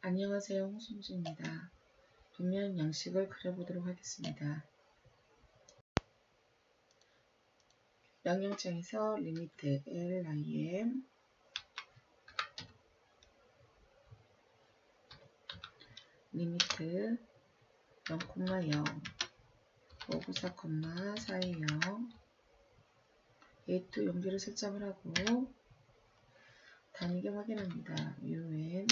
안녕하세요, 홍순주입니다. 빗면 양식을 그려보도록 하겠습니다. 명령창에서 리미트 lim 리미트 0,0 594, 420 A2 용기를 설정을 하고 단위계 확인합니다. UN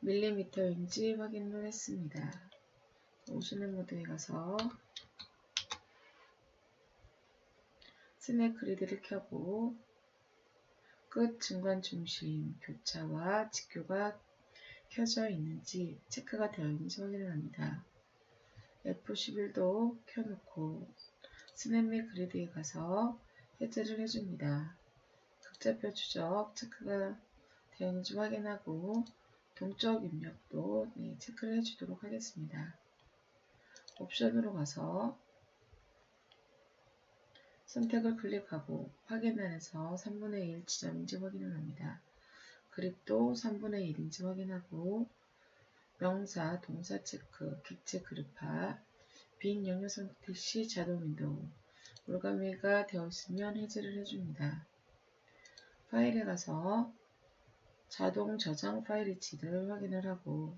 밀리미터인지 확인을 했습니다. 오션의 모드에 가서 스냅 그리드를 켜고 끝, 중간, 중심, 교차와 직교가 켜져 있는지 체크가 되어 있는지 확인을 합니다. F11도 켜놓고 스냅 및 그리드에 가서 해제를 해줍니다. 극좌표 추적 체크가 되어 있는지 확인하고 동적 입력도 체크를 해주도록 하겠습니다. 옵션으로 가서 선택을 클릭하고 확인란에서 3분의 1 지점인지 확인을 합니다. 그립도 3분의 1인지 확인하고 명사, 동사 체크, 객체 그룹화, 빈 영역 선택 시 자동 윈도우, 올가미가 되어 있으면 해제를 해줍니다. 파일에 가서 자동 저장 파일 위치를 확인을 하고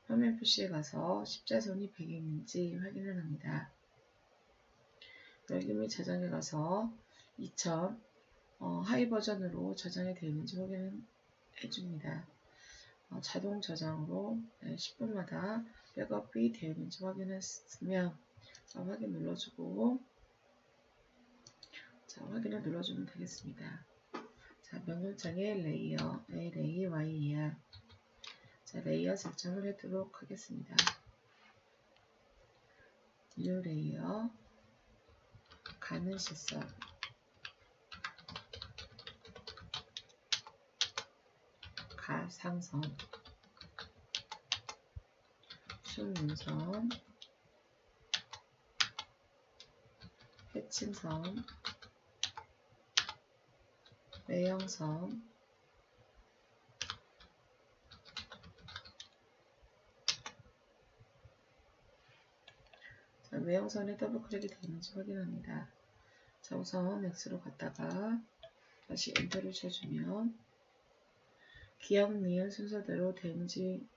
화면 표시에 가서 십자선이 배경인지 확인을 합니다. 열기 및 저장에 가서 2000 하이 버전으로 저장이 되어 있는지 확인을 해줍니다. 자동 저장으로 10분마다 백업이 되어 있는지 확인했으면 확인 눌러주고 확인을 눌러주면 되겠습니다. 명령창에 레이어 LAYER 레이어 설정을 하도록 하겠습니다. 뉴 레이어 가는 시선 가상선 순문선 해칭선 외형선 외형선에 더블 클릭이 되는지 확인합니다. 우선 X로 갔다가 다시 엔터를 쳐주면 기억, 니은 순서대로 되는지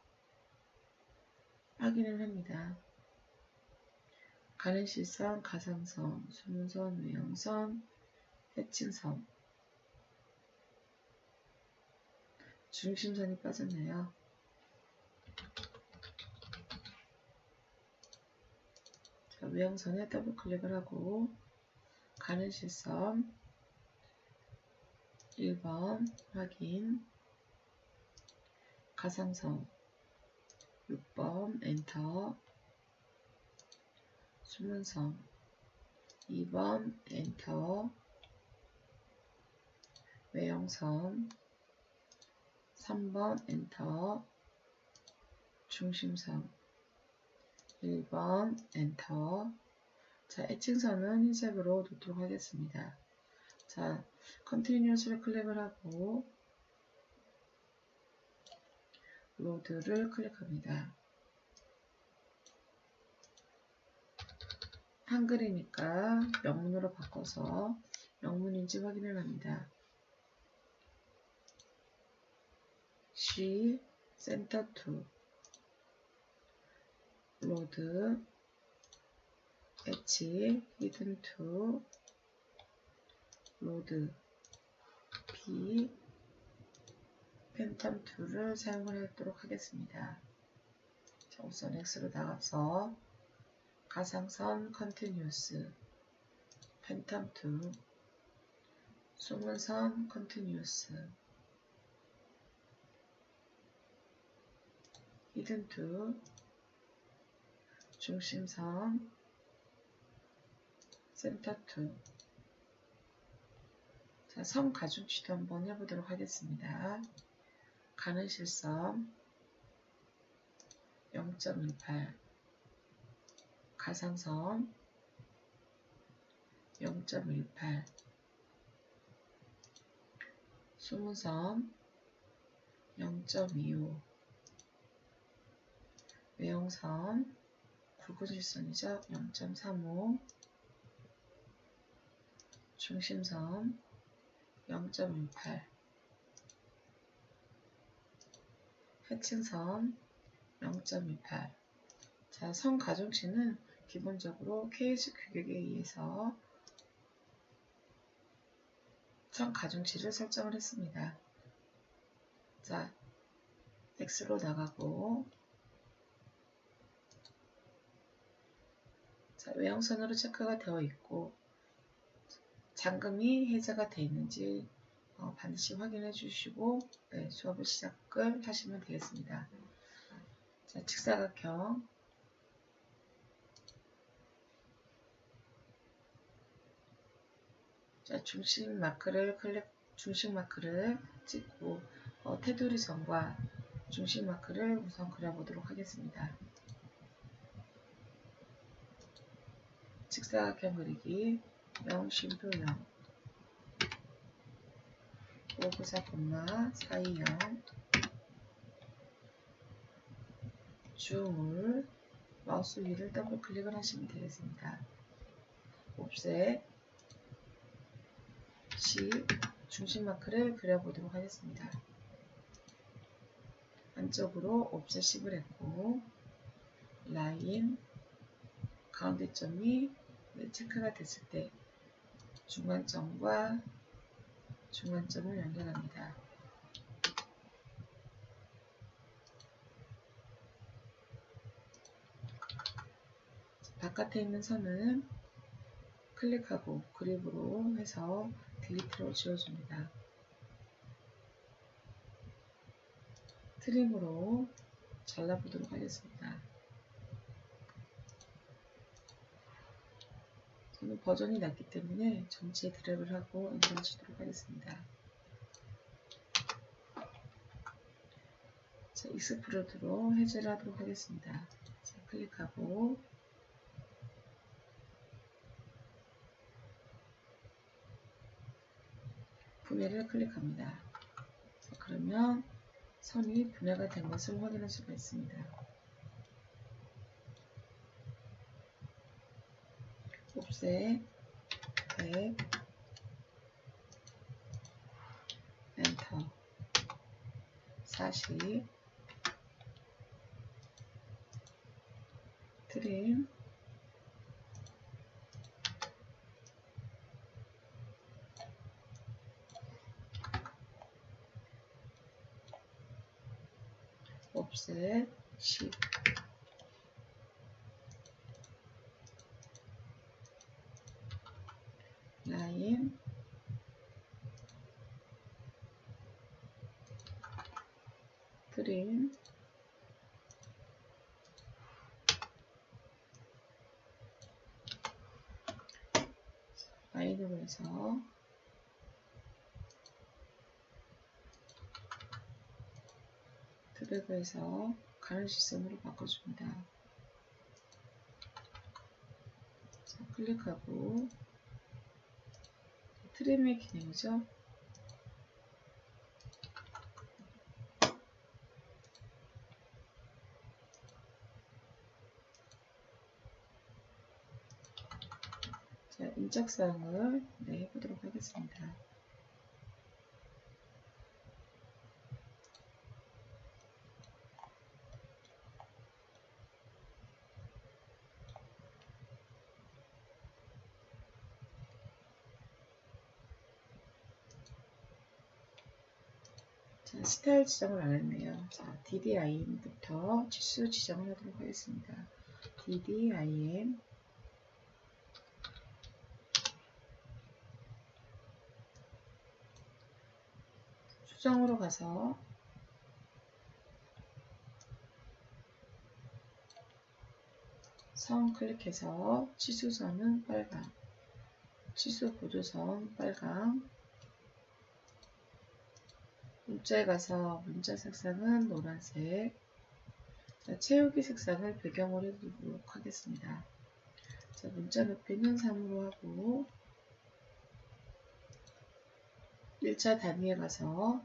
확인을 합니다. 가는 실선, 가상선, 순문선, 외형선, 해칭선, 중심선이 빠졌네요. 외형선에 더블 클릭을 하고 가는 실선 1번 확인, 가상선 6번 엔터, 순문선 2번 엔터, 외형선 3번 엔터, 중심선 1번 엔터. 해칭선은 흰색으로 놓도록 하겠습니다. 컨티뉴어스를 클릭을 하고 로드를 클릭합니다. 한글이니까 명문으로 바꿔서 명문인지 확인을 합니다. She Center to 로드 H Hidden to 로드 P 팬텀 2를 사용을 하도록 하겠습니다. 우선 X로 나가서 가상선 컨티뉴어스 팬텀 2 순문선 컨티뉴어스 히든 2 중심선 센터 2 선 가중치도 한번 해보도록 하겠습니다. 가는 실선 0.18 가상선 0.18 순문선 0.25 외형선 굵은 실선이죠. 0.35 중심선 0.18 해층선 0.28 자, 선 가중치는 기본적으로 케이지 규격에 의해서 선 가중치를 설정을 했습니다. 자, X로 나가고 자, 외형선으로 체크가 되어 있고 잠금이 해제가 되어 있는지 반드시 확인해 주시고 네, 수업을 시작을 하시면 되겠습니다. 자, 직사각형 자, 중심 마크를 찍고 테두리 선과 중심 마크를 우선 그려보도록 하겠습니다. 직사각형 그리기 0, 쉼표 0 594, 420 줌을 마우스 위를 더블 클릭을 하시면 되겠습니다. 옵셋 중심 마크를 그려보도록 하겠습니다. 안쪽으로 옵셋 10을 했고 라인 가운데점이 체크가 됐을 때 중간점과 중간점을 연결합니다. 바깥에 있는 선은 클릭하고 그립으로 해서 딜리트로 지워줍니다. 트림으로 잘라보도록 하겠습니다. 저는 버전이 낮기 때문에 전체에 드래그를 하고 엔터를 치도록 하겠습니다. 자, 익스플로드로 해제를 하도록 하겠습니다. 자, 클릭하고 분해를 클릭합니다. 자, 그러면 선이 분해가 된 것을 확인할 수가 있습니다. 옵셋 100 엔터 40 트림 옵셋 10 라인 트림 라인으로 해서 드래그해서 가는 시선으로 바꿔줍니다. 자, 클릭하고 트림의 기능이죠. 자, 인적사항을 해보도록 하겠습니다. 자, 스타일 지정을 안 했네요. 자, DDIM부터 치수 지정을 하도록 하겠습니다. DDIM 수정으로 가서 선 클릭해서 치수선은 빨강, 치수 보조선 빨강, 문자에 가서 문자 색상은 노란색, 자, 채우기 색상을 배경으로 해두도록 하겠습니다. 자, 문자 높이는 3으로 하고 1차 단위에 가서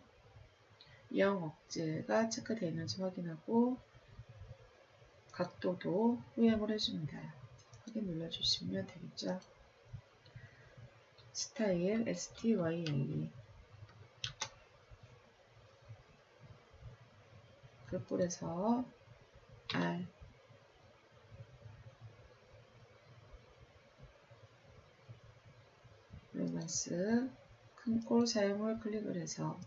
0 억제가 체크되어 있는지 확인하고 각도도 후행을 해줍니다. 확인 눌러주시면 되겠죠. 스타일 STYLE 글꼴에서 R 로만스 큰꼴 사용을 클릭을 해서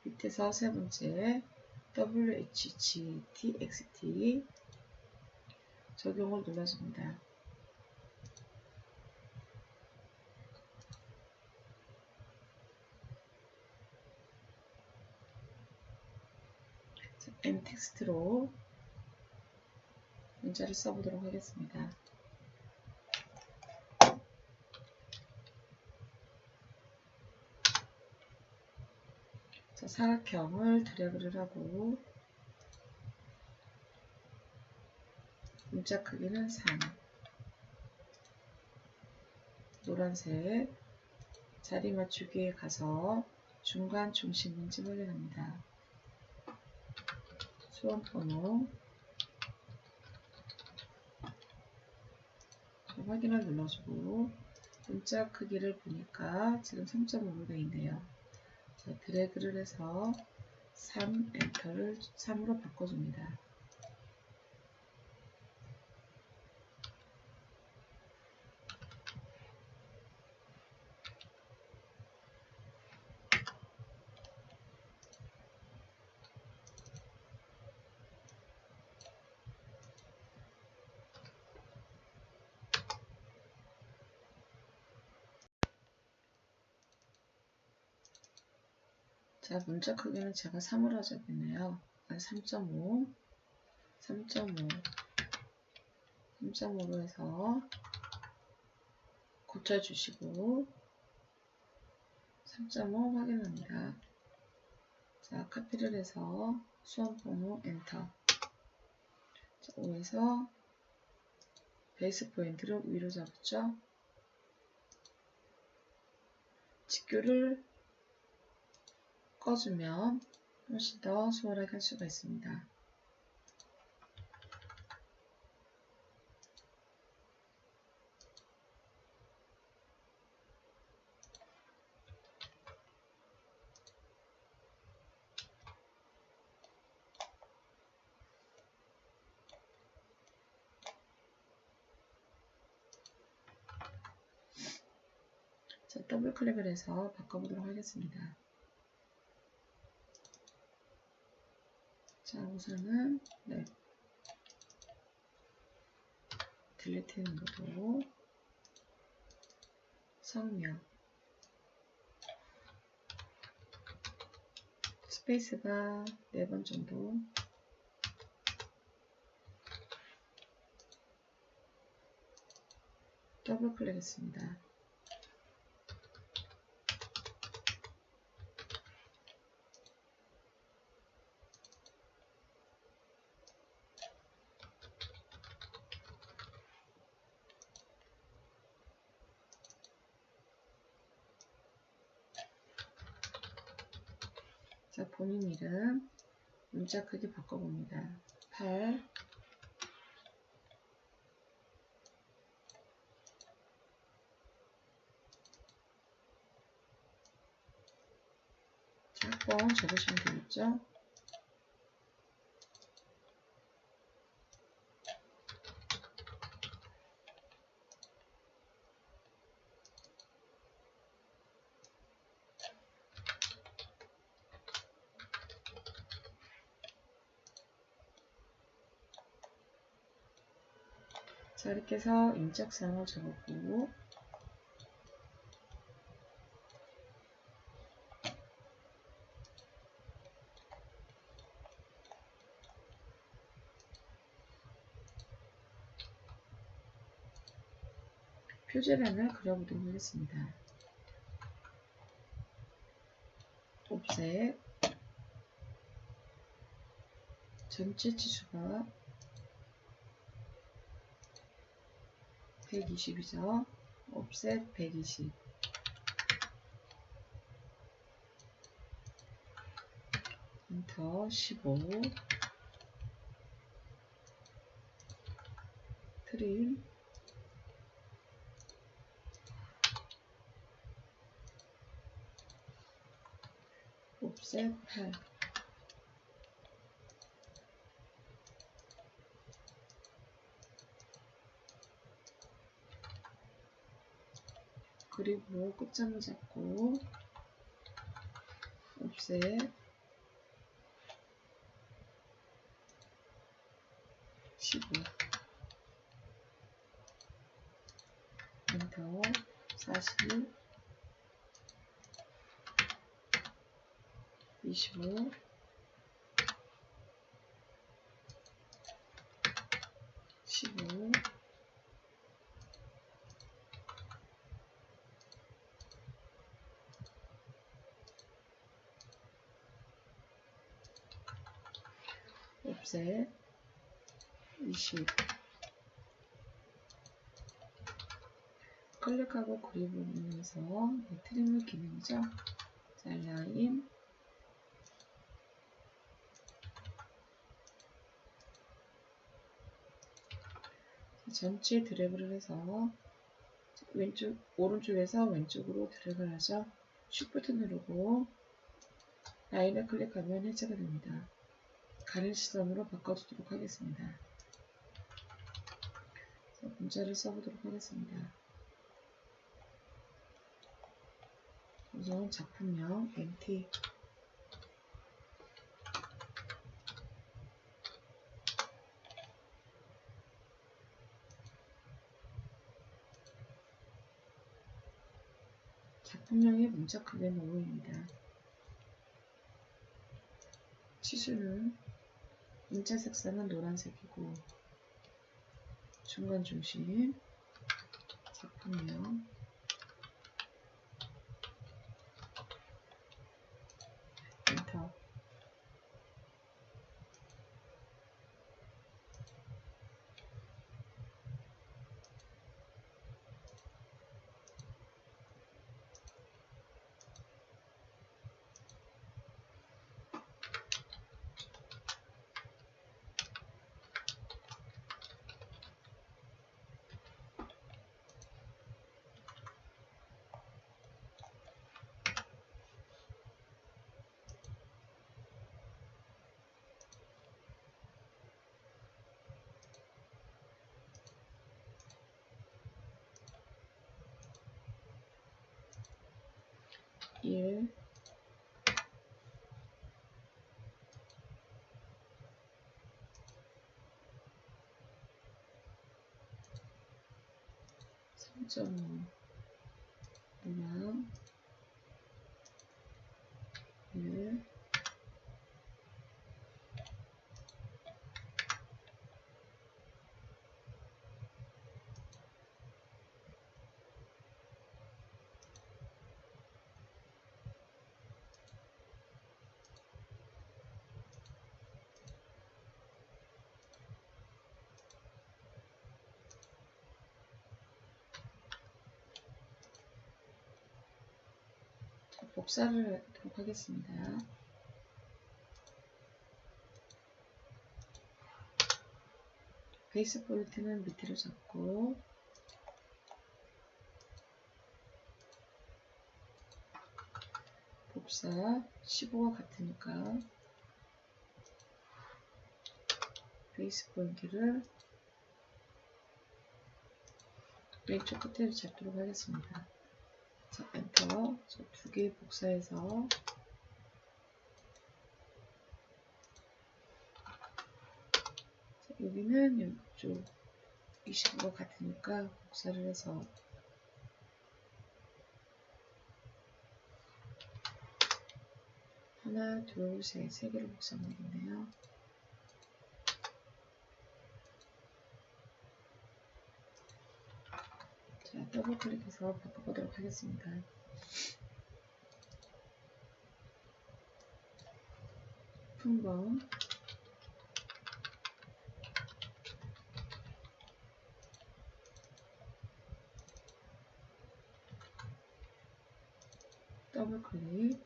밑에서 세 번째 WHGTXT 적용을 눌러줍니다. M텍스트로 문자를 써보도록 하겠습니다. 자, 사각형을 드래그를 하고 문자 크기는 3, 노란색 자리 맞추기에 가서 중간 중심인지 확인합니다. 수험번호 확인을 눌러주고 문자 크기를 보니까 지금 3.5로 되어 있네요. 자, 드래그를 해서 3 엔터를 3으로 바꿔줍니다. 자, 문자 크기는 제가 3으로 하자겠네요. 3.5, 3.5로 해서 고쳐주시고 3.5 확인합니다. 자, 카피를 해서 수험번호 엔터. 자, 5에서 베이스 포인트를 위로 잡죠. 직교를 꺼주면 훨씬 더 수월하게 할 수가 있습니다. 자, 더블 클릭을 해서 바꿔보도록 하겠습니다. 자, 우선은 딜리트 모드 성명 스페이스가 4번 정도 더블 클릭했습니다. 자, 본인 이름 문자 크기 바꿔봅니다. 8 자, 한번 적으시면 되겠죠? 자, 이렇게 해서 인적사항을 적었고 표제란을 그려보도록 하겠습니다. 옵셋 전체 치수가 120이죠. 옵셋 120 엔터 15 트림 옵셋 8 그리고 끝점을 잡고 옵셋 15 엔터 40 25 15 옵셋 20 클릭하고 그립을 누르면서 트림을 기능이죠. 자, 라인 전체 드래그를 해서 왼쪽 오른쪽에서 왼쪽으로 드래그를 하죠. 쉬프트 누르고 라인을 클릭하면 해제가 됩니다. 가는 시선으로 바꿔주도록 하겠습니다. 문자를 써보도록 하겠습니다. 우선 작품명 MT 작품명의 문자 크기는 5입니다. 치수는 문자 색상은 노란색이고 중간 중심 작품명 엔터 일 3.5 모양 1 복사를 하도록 하겠습니다. 베이스 포인트는 밑으로 잡고 복사 15가 같으니까 베이스 포인트를 왼쪽 끝에 잡도록 하겠습니다. 자, 엔터. 저 두 개 복사해서 자, 여기는 이쪽 25가 같으니까 복사를 해서 하나, 둘, 셋, 세 개를 복사하면 되겠네요. 자, 더블 클릭해서 바꿔보도록 하겠습니다. 품번 더블 클릭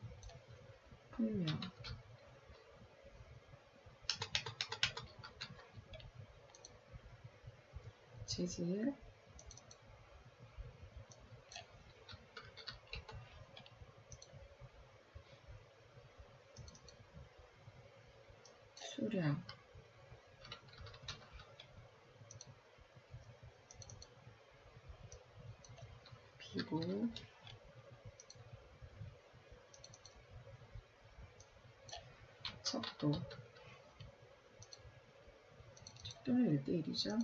품명 재질, 수량, 비구, 척도, 척도는 1:1이죠.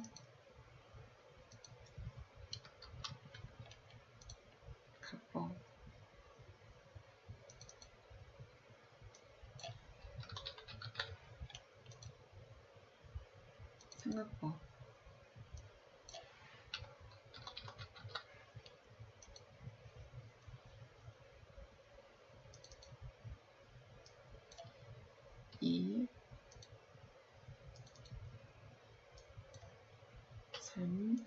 각법, 삼각법, 이, 3,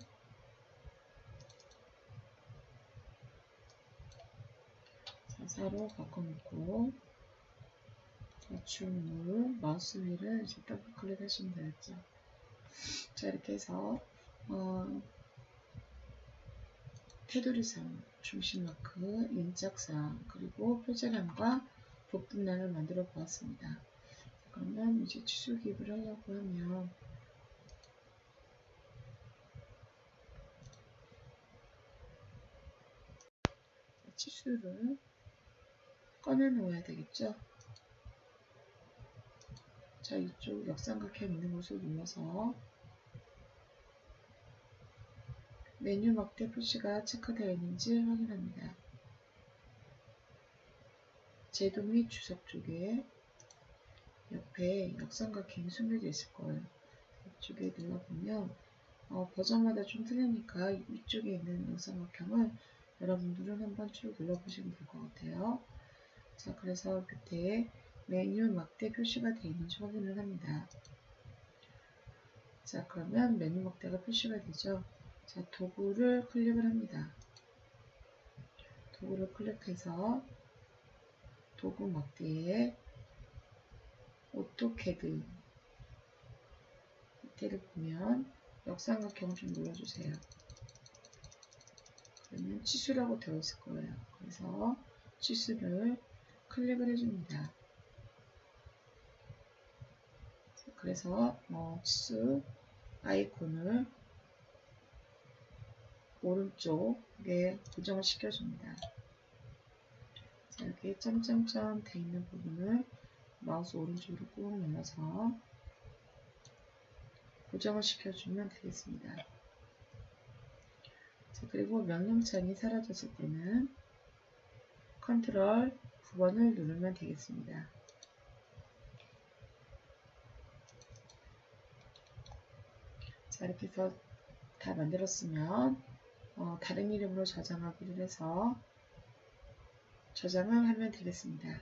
4로 바꿔놓고, 자, 줄물, 마우스 휠을 이제 더블 클릭하시면 되겠죠. 자, 이렇게 해서 테두리선, 중심마크, 인적사항, 그리고 표제란과 복분란을 만들어 보았습니다. 그러면 이제 취소 기입을 하려고 하면 치수를 꺼내 놓아야 되겠죠. 자, 이쪽 역삼각형 있는 곳을 눌러서 메뉴 막대 표시가 체크되어 있는지 확인합니다. 제도 및 주석 쪽에 옆에 역삼각형이 숨겨져 있을 거예요. 이쪽에 눌러보면 버전마다 좀 틀리니까 위쪽에 있는 역삼각형을 여러분들은 한번 쭉 눌러보시면 될 것 같아요. 자, 그래서 밑에 메뉴 막대 표시가 되어 있는지 확인을 합니다. 자, 그러면 메뉴 막대가 표시가 되죠. 자, 도구를 클릭을 합니다. 도구를 클릭해서 도구 막대에 오토캐드 밑에를 보면 역삼각형 좀 눌러주세요. 그러면 치수라고 되어 있을 거예요. 그래서 치수를 클릭을 해줍니다. 그래서 치수 아이콘을 오른쪽에 고정을 시켜줍니다. 자, 이렇게 점점점 돼 있는 부분을 마우스 오른쪽으로 꾹 눌러서 고정을 시켜주면 되겠습니다. 자, 그리고 명령창이 사라졌을 때는 컨트롤 9번을 누르면 되겠습니다. 자, 이렇게 해서 다 만들었으면 다른 이름으로 저장하기를 해서 저장을 하면 되겠습니다.